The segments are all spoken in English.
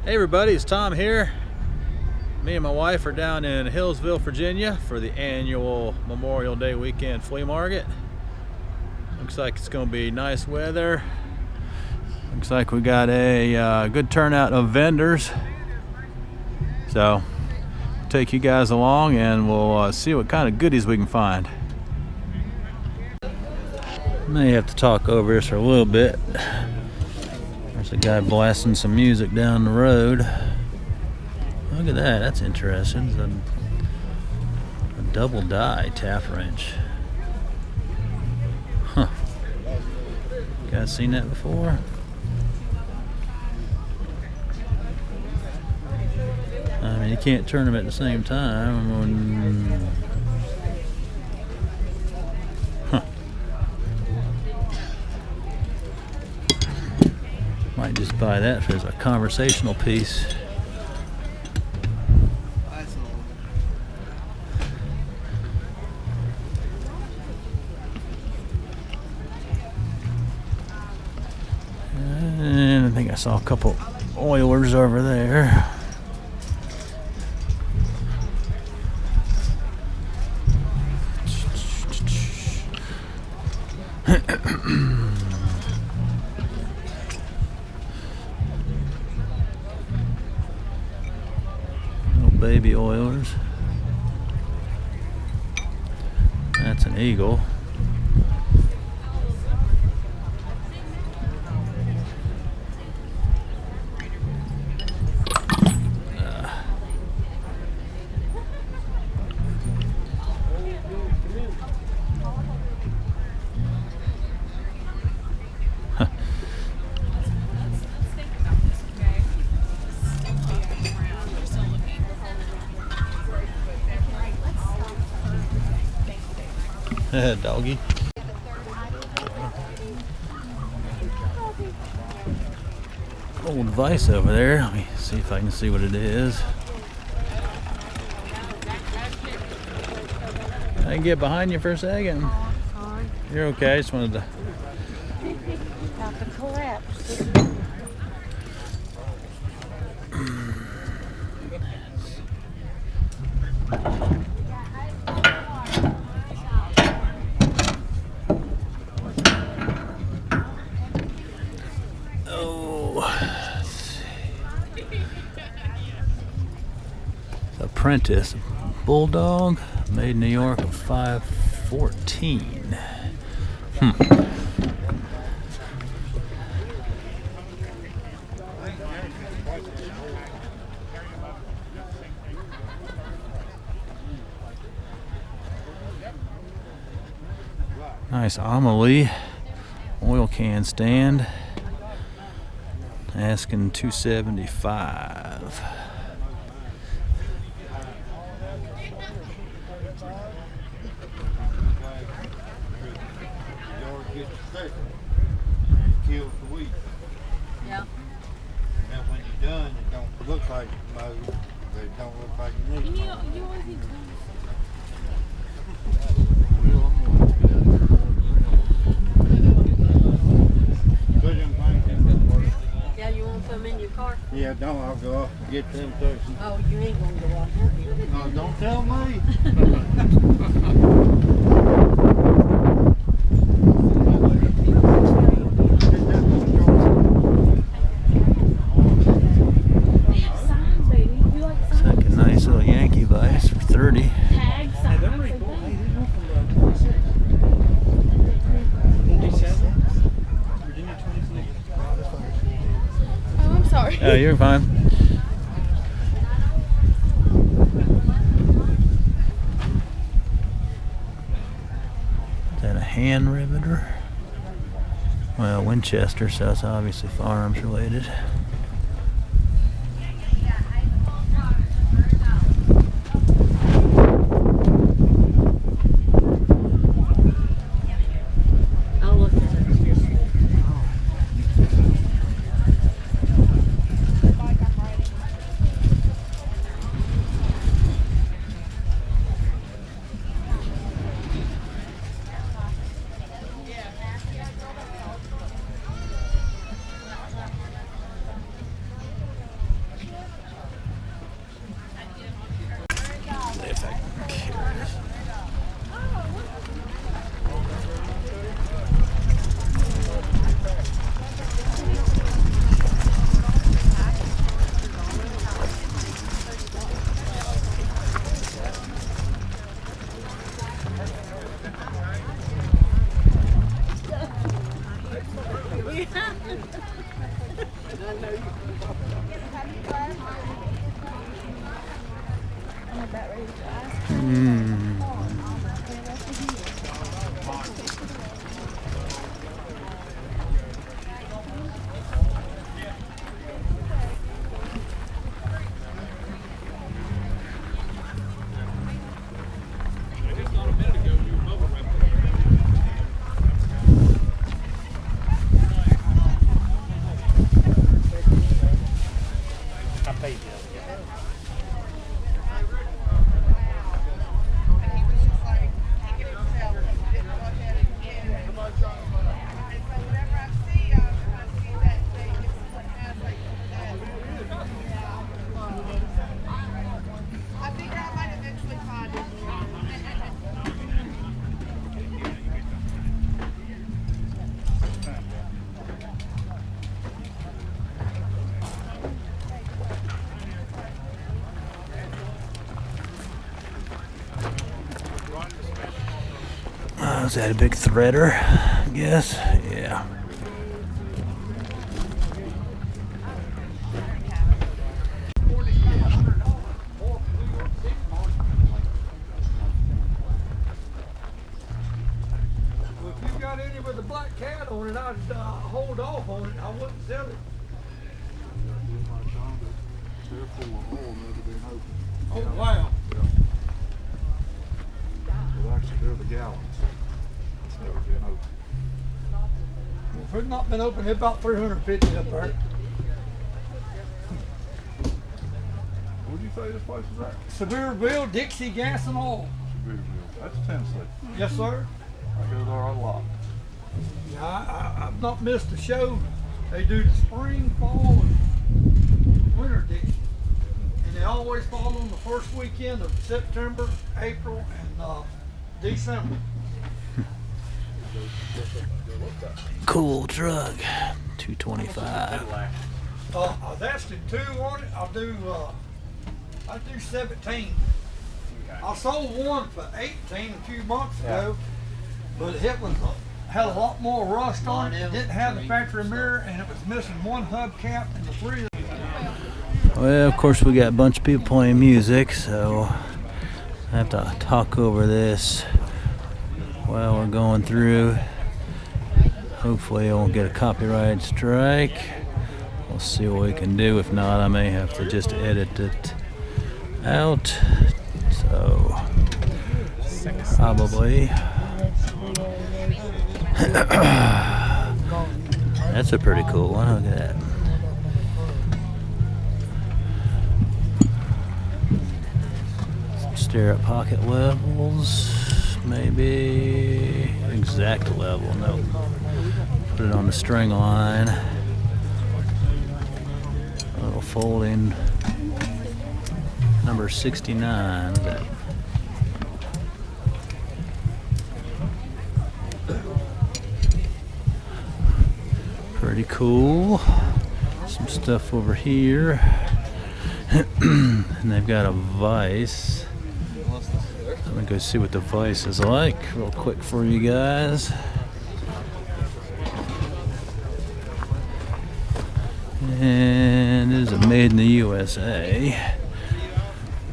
Hey everybody, it's Tom here. Me and my wife are down in Hillsville, Virginia for the annual Memorial Day weekend flea market. Looks like it's going to be nice weather. Looks like we got a good turnout of vendors. So, take you guys along and we'll see what kind of goodies we can find. May have to talk over this for a little bit. There's a guy blasting some music down the road. Look at that, that's interesting. It's a double die tap wrench. Huh. You guys seen that before? I mean, you can't turn them at the same time. Might just buy that as a conversational piece. And I think I saw a couple oilers over there. Baby oilers. That's an eagle. Doggy. Old vise over there. Let me see if I can see what it is. I can get behind you for a second. You're okay. I just wanted to. About to collapse. Apprentice Bulldog, made in New York of 514. Nice Amelie oil can stand. Asking $275. Kills the weed. Yeah. Now when you're done, it don't look like it's mowed, but it don't look like it needs mowed. You always need to. Yeah, you want some in your car? Yeah, don't. I'll go off and get them first. Oh, you ain't gonna go off. No, don't tell me. Nice little Yankee vise for 30. Oh, I'm sorry. Oh, you're fine. Is that a hand riveter? Well, Winchester, so it's obviously firearms related. Was that a big threader? I guess. Yeah. Well, if you got any with a black cat on it, I'd hold off on it. I wouldn't sell it. Oh, wow. Well, actually, they're the gallons. It's never been open. Well, if it's not been open, it's about 350 up there. Where'd you say this place is at? Sevierville, Dixie Gas and Oil. Sevierville. That's Tennessee. Yes, sir. I go there a lot. Yeah, I've not missed a show. They do the spring, fall, and winter Dixie. And they always fall on the first weekend of September, April, and December. Cool truck. 225. I was asking 2 on it. I do 17. I sold one for 18 a few months ago, but it was had a lot more rust on it. It didn't have the factory mirror, and it was missing one hubcap and the 3. Well, of course, we got a bunch of people playing music, so I have to talk over this while we're going through. Hopefully, I won't get a copyright strike. We'll see what we can do. If not, I may have to just edit it out. So, probably. That's a pretty cool one. Look at that. Some stirrup pocket levels, maybe exact level. Nope. Put it on the string line. A little folding. Number 69. Pretty cool. Some stuff over here. And they've got a vise. I'm gonna go see what the vise is like real quick for you guys. And it is a made in the USA.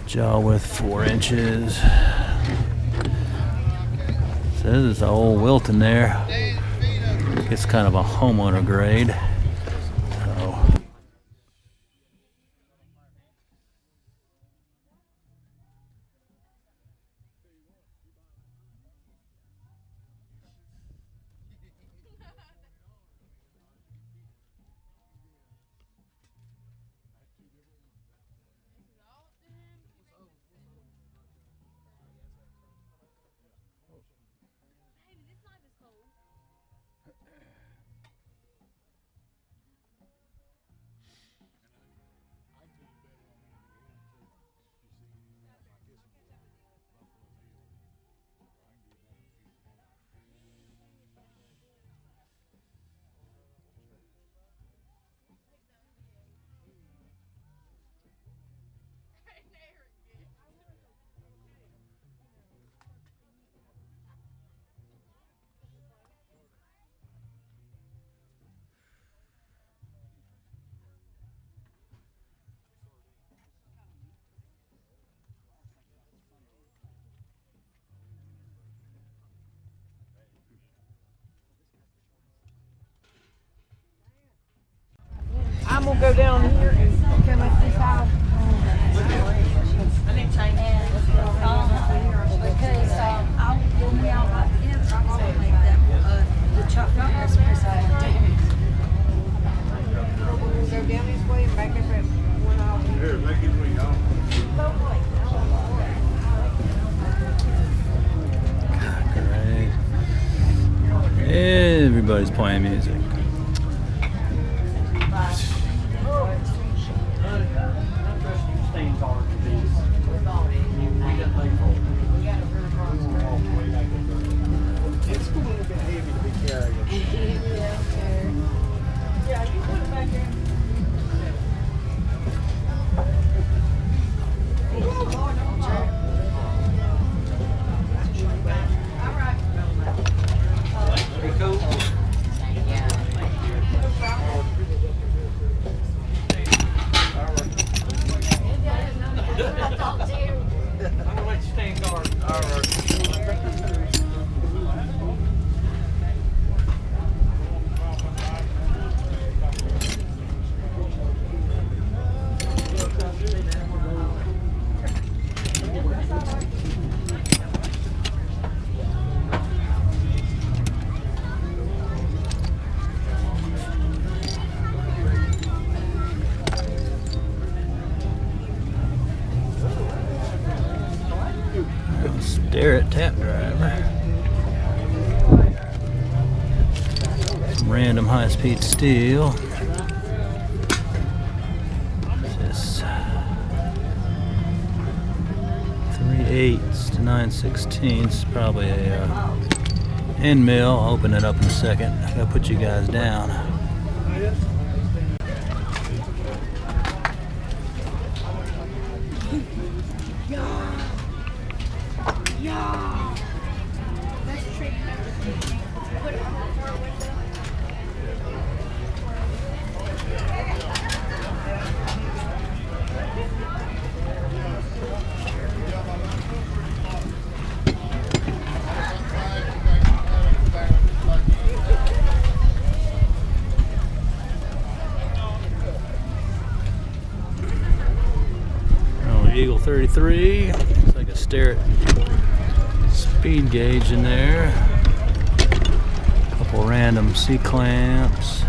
Jaw width 4 inches. Says it's an old Wilton there. It's kind of a homeowner grade. So. I'm gonna go down here and come up this aisle. I need to change because I'll pull me out like this. I'm gonna make that the chocolate espresso. Go down this way and back up at one aisle. Here, make it for y'all. Great. Everybody's playing music. Starrett tap driver. Some random high-speed steel. This 3/8 to 9/16, probably a end mill. I'll open it up in a second. I gotta put you guys down. Eagle 33, looks like a Starrett speed gauge in there. A couple random C-clamps.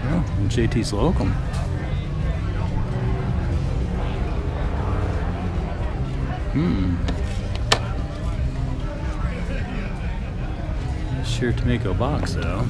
Oh, JT Slokum. Sure tomato box though.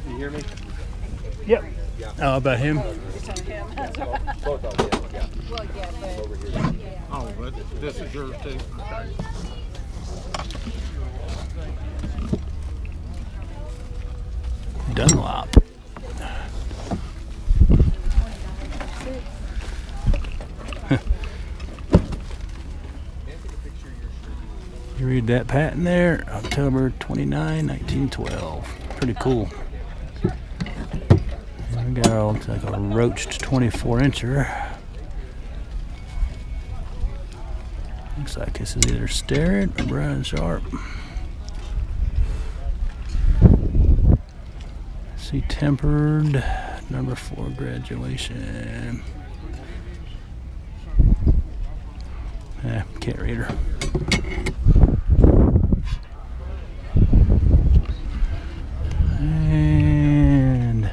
You hear me? Yep. Oh, about him? Oh, but this is yours too? Okay. Dunlop. You read that patent there? October 29, 1912. Pretty cool. And we got our looks like a roached 24-incher. Looks like this is either Starrett or Brown Sharp. See, tempered, number 4 graduation. Can't read her. And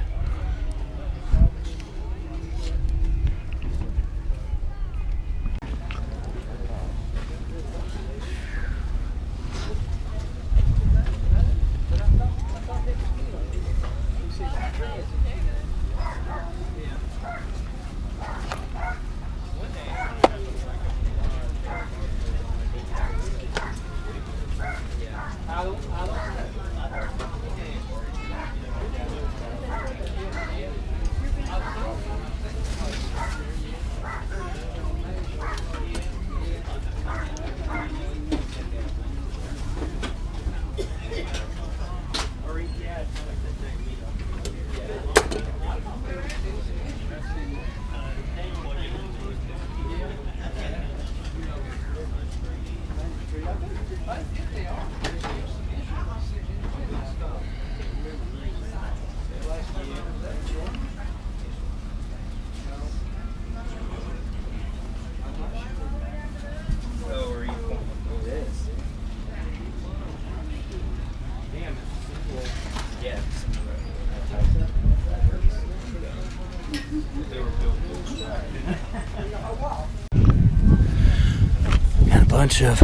bunch of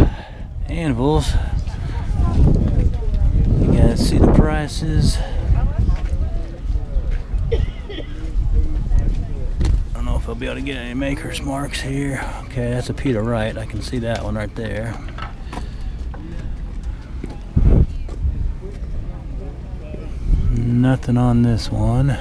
anvils. You guys see the prices. I don't know if I'll be able to get any maker's marks here. Okay, that's a Peter Wright. I can see that one right there. Nothing on this one.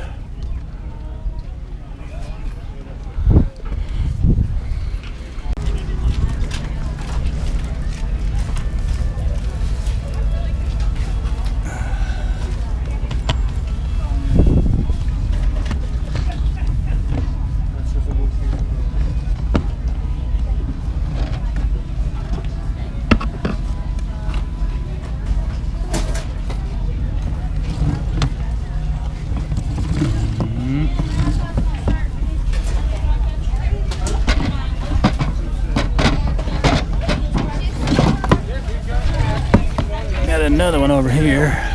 Another one over here.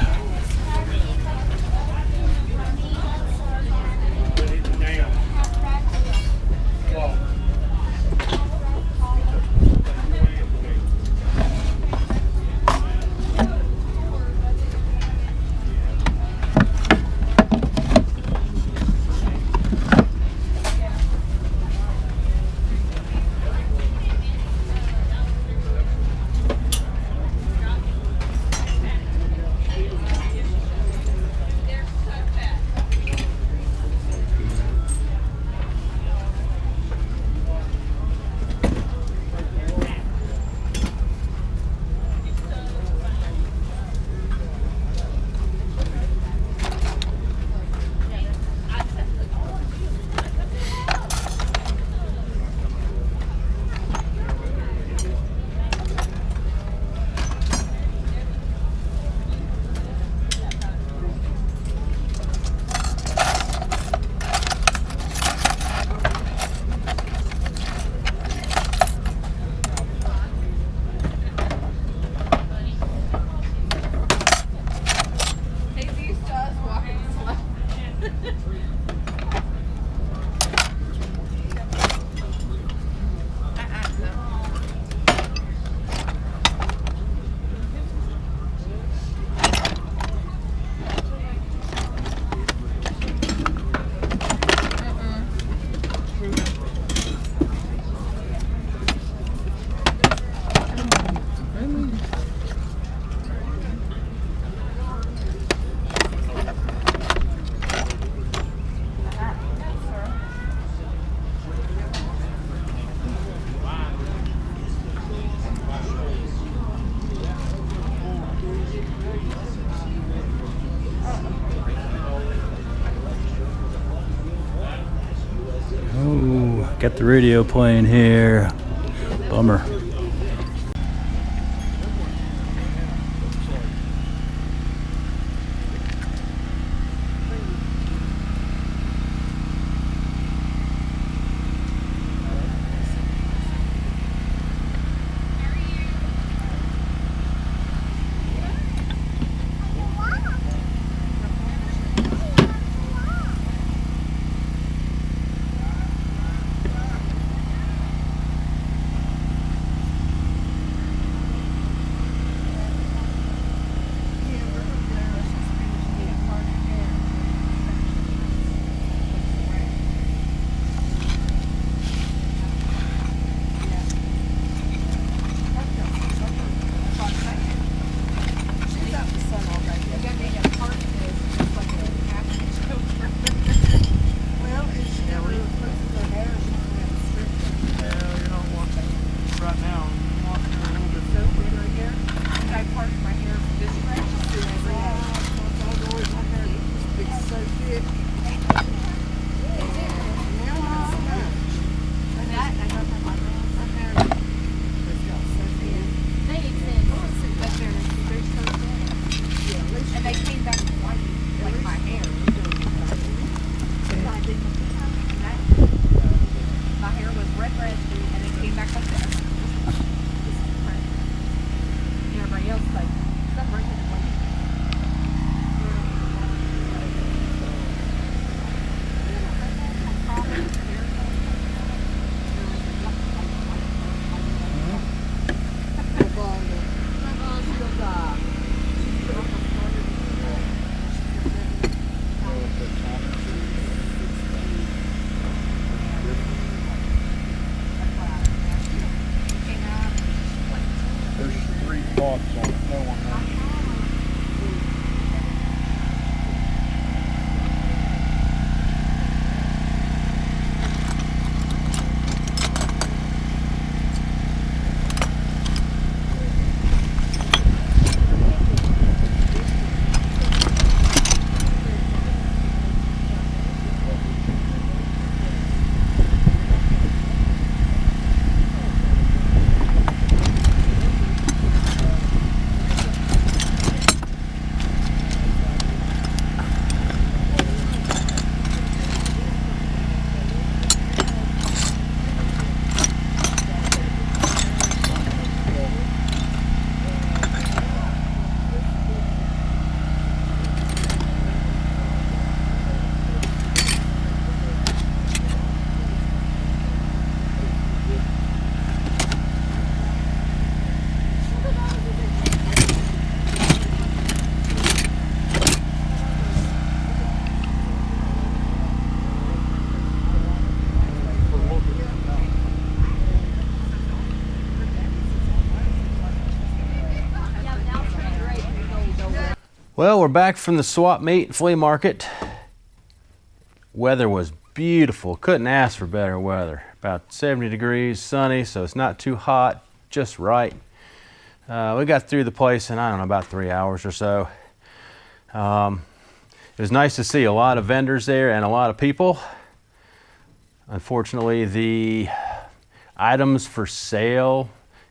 Got the radio playing here. Bummer. Well, we're back from the swap meet flea market. Weather was beautiful. Couldn't ask for better weather. About 70 degrees, sunny, so it's not too hot, just right. We got through the place in, I don't know, about 3 hours or so. It was nice to see a lot of vendors there and a lot of people. Unfortunately, the items for sale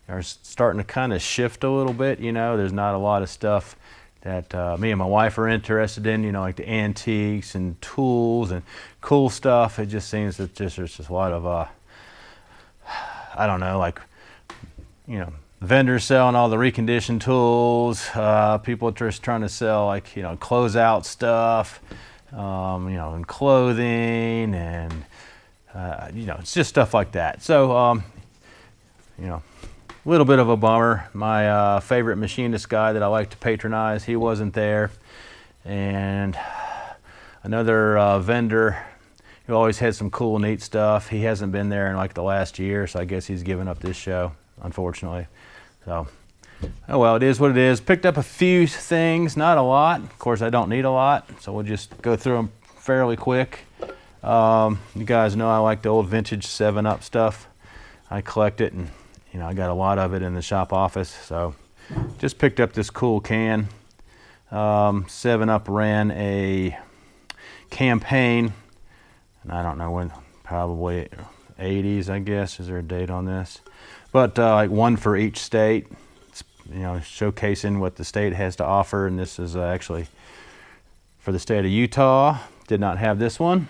are starting to kind of shift a little bit. You know, there's not a lot of stuff that me and my wife are interested in, you know, like the antiques and tools and cool stuff. It just seems that there's just a lot of, I don't know, like, you know, vendors selling all the reconditioned tools, people just trying to sell, like, you know, closeout stuff, you know, and clothing and, you know, it's just stuff like that. So, you know, a little bit of a bummer. My favorite machinist guy that I like to patronize, he wasn't there. And another vendor who always had some cool, neat stuff, he hasn't been there in like the last year, so I guess he's given up this show, unfortunately. So, oh well, it is what it is. Picked up a few things, not a lot. Of course, I don't need a lot, so we'll just go through them fairly quick. You guys know I like the old vintage 7-Up stuff. I collect it, and you know, I got a lot of it in the shop office, so just picked up this cool can. 7-Up ran a campaign, and I don't know when, probably 80s, I guess. Is there a date on this? But like one for each state, it's, you know, showcasing what the state has to offer, and this is actually for the state of Utah. Did not have this one.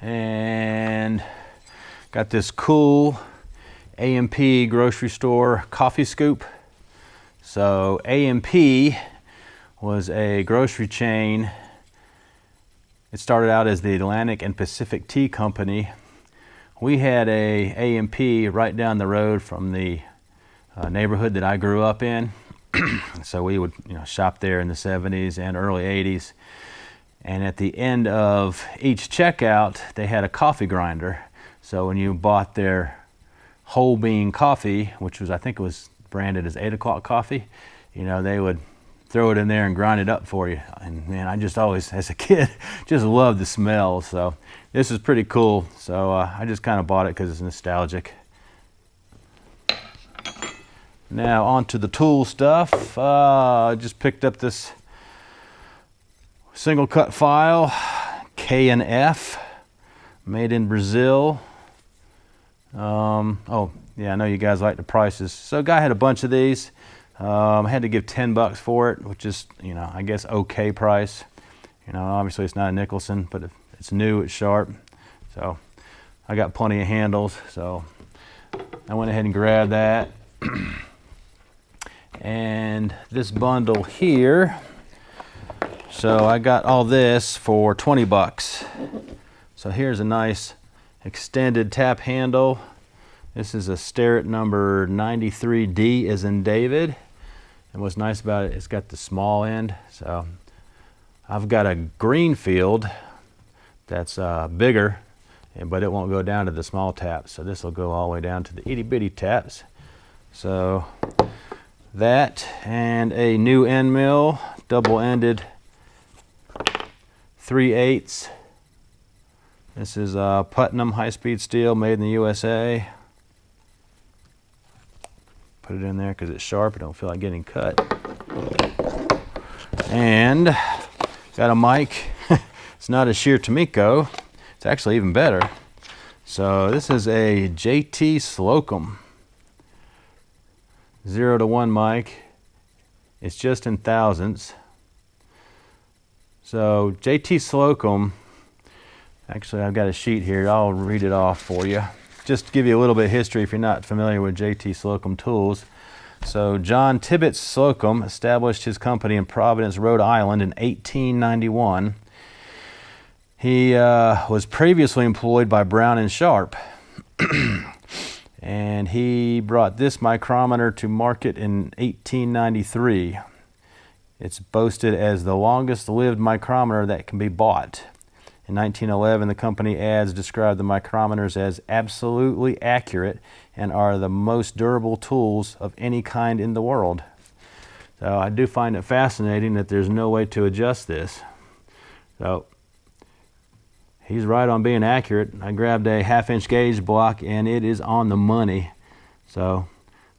And got this cool A&P grocery store coffee scoop. So A&P was a grocery chain. It started out as the Atlantic and Pacific Tea Company. We had a A&P right down the road from the neighborhood that I grew up in. So we would, you know, shop there in the 70s and early 80s. And at the end of each checkout, they had a coffee grinder. So when you bought their whole bean coffee, which was, I think it was branded as 8 o'clock coffee, you know, they would throw it in there and grind it up for you. And man, I just always, as a kid, just loved the smell. So this is pretty cool. So I just kind of bought it because it's nostalgic. Now on to the tool stuff. I just picked up this single cut file, K&F, made in Brazil. Oh yeah, I know you guys like the prices. So a guy had a bunch of these. I had to give 10 bucks for it, which is, you know, I guess okay price. You know, obviously it's not a Nicholson, but if it's new, it's sharp. So I got plenty of handles, so I went ahead and grabbed that. And this bundle here, so I got all this for 20 bucks. So here's a nice extended tap handle. This is a Starrett number 93D as in David. And what's nice about it, it's got the small end. So I've got a Greenfield that's bigger, but it won't go down to the small taps. So this will go all the way down to the itty bitty taps. So that and a new end mill, double-ended 3/8. This is Putnam high-speed steel, made in the USA. Put it in there because it's sharp. I don't feel like getting cut. And got a mic. It's not a sheer Tomiko. It's actually even better. So this is a JT Slokum 0-to-1 mic. It's just in thousandths. So JT Slokum, actually I've got a sheet here. I'll read it off for you. Just to give you a little bit of history if you're not familiar with JT Slokum tools. So John Tibbetts Slokum established his company in Providence, Rhode Island in 1891. He was previously employed by Brown & Sharp. And he brought this micrometer to market in 1893. It's boasted as the longest lived micrometer that can be bought. In 1911, the company ads described the micrometers as absolutely accurate and are the most durable tools of any kind in the world. So I do find it fascinating that there's no way to adjust this. So he's right on being accurate. I grabbed a 1/2-inch gauge block and it is on the money. So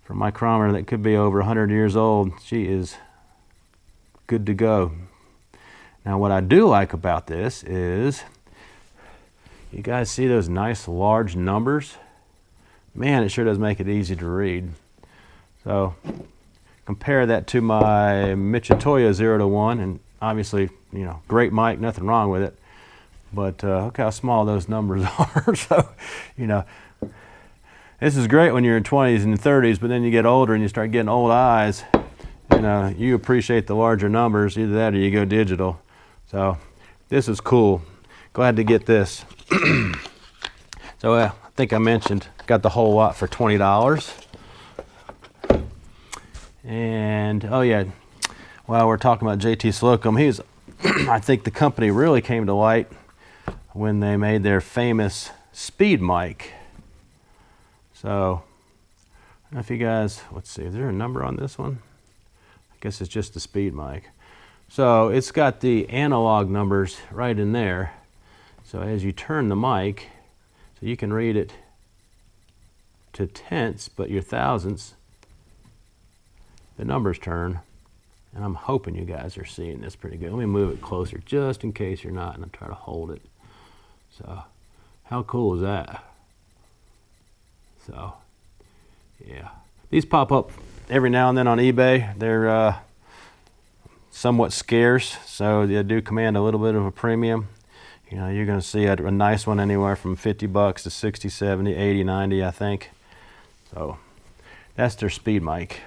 for a micrometer that could be over 100 years old, she is good to go. Now what I do like about this is, you guys see those nice large numbers? Man, it sure does make it easy to read. So compare that to my Michitoya 0-to-1, and obviously, you know, great mic, nothing wrong with it. But look how small those numbers are. So, you know, this is great when you're in 20s and 30s, but then you get older and you start getting old eyes. You know, you appreciate the larger numbers, either that or you go digital. So this is cool. Glad to get this. So I think I mentioned, got the whole lot for $20. And oh yeah, while we're talking about JT Slokum, he's I think the company really came to light when they made their famous speed mic. So I don't know if you guys, let's see, is there a number on this one? I guess it's just the speed mic. So it's got the analog numbers right in there. So as you turn the mic, so you can read it to tenths, but your thousandths, the numbers turn. And I'm hoping you guys are seeing this pretty good. Let me move it closer just in case you're not, and I'll try to hold it. So how cool is that? So yeah, these pop up every now and then on eBay. They're somewhat scarce, so they do command a little bit of a premium. You know, you're going to see a nice one anywhere from 50 bucks to 60, 70, 80, 90, I think. So that's their speed mic.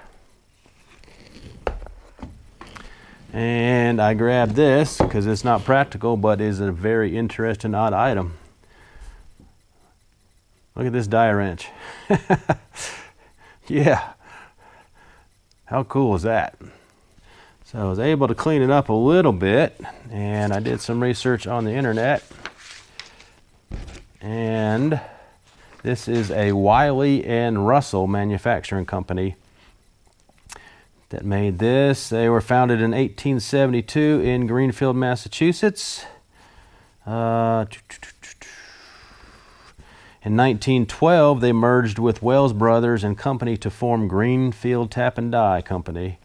And I grabbed this because it's not practical, but is a very interesting odd item. Look at this die wrench. Yeah. How cool is that? So I was able to clean it up a little bit, and I did some research on the internet. And this is a Wiley and Russell manufacturing company that made this. They were founded in 1872 in Greenfield, Massachusetts. In 1912, they merged with Wells Brothers and Company to form Greenfield Tap and Die Company,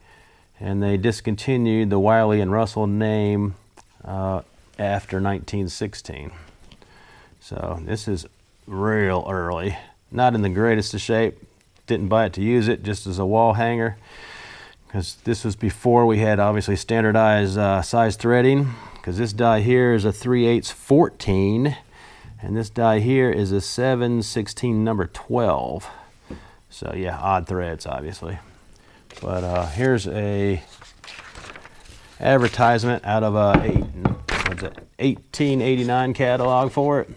and they discontinued the Wiley and Russell name after 1916. So this is real early. Not in the greatest of shape. Didn't buy it to use it, just as a wall hanger, because this was before we had obviously standardized size threading, because this die here is a 3/8 14, and this die here is a 7/16 number 12. So yeah, odd threads obviously. But here's a advertisement out of a 1889 catalog for it.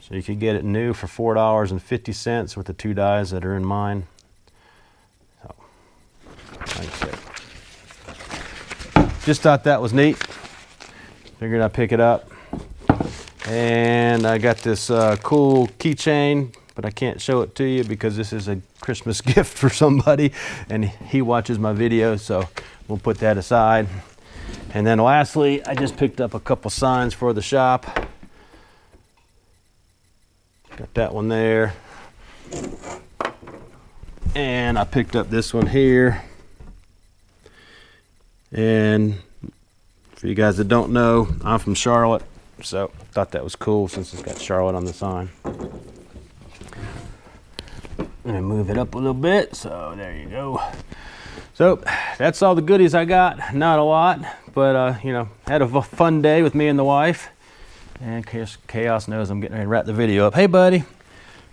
So you could get it new for $4.50 with the two dies that are in mine. So, like I said, just thought that was neat. Figured I'd pick it up. And I got this cool keychain, but I can't show it to you because this is a Christmas gift for somebody and he watches my videos, so we'll put that aside. And then lastly, I just picked up a couple signs for the shop. Got that one there. And I picked up this one here. And for you guys that don't know, I'm from Charlotte, so I thought that was cool since it's got Charlotte on the sign. I'm gonna move it up a little bit, so there you go. So that's all the goodies I got. Not a lot, but you know, had a fun day with me and the wife. And Chaos knows I'm getting ready to wrap the video up. Hey buddy.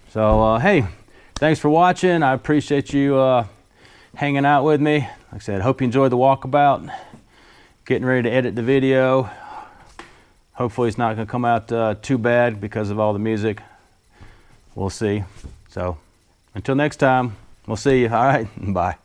So hey, thanks for watching. I appreciate you hanging out with me. Like I said, hope you enjoyed the walkabout. Getting ready to edit the video. Hopefully it's not gonna come out too bad because of all the music. We'll see. So until next time, we'll see you. All right, bye.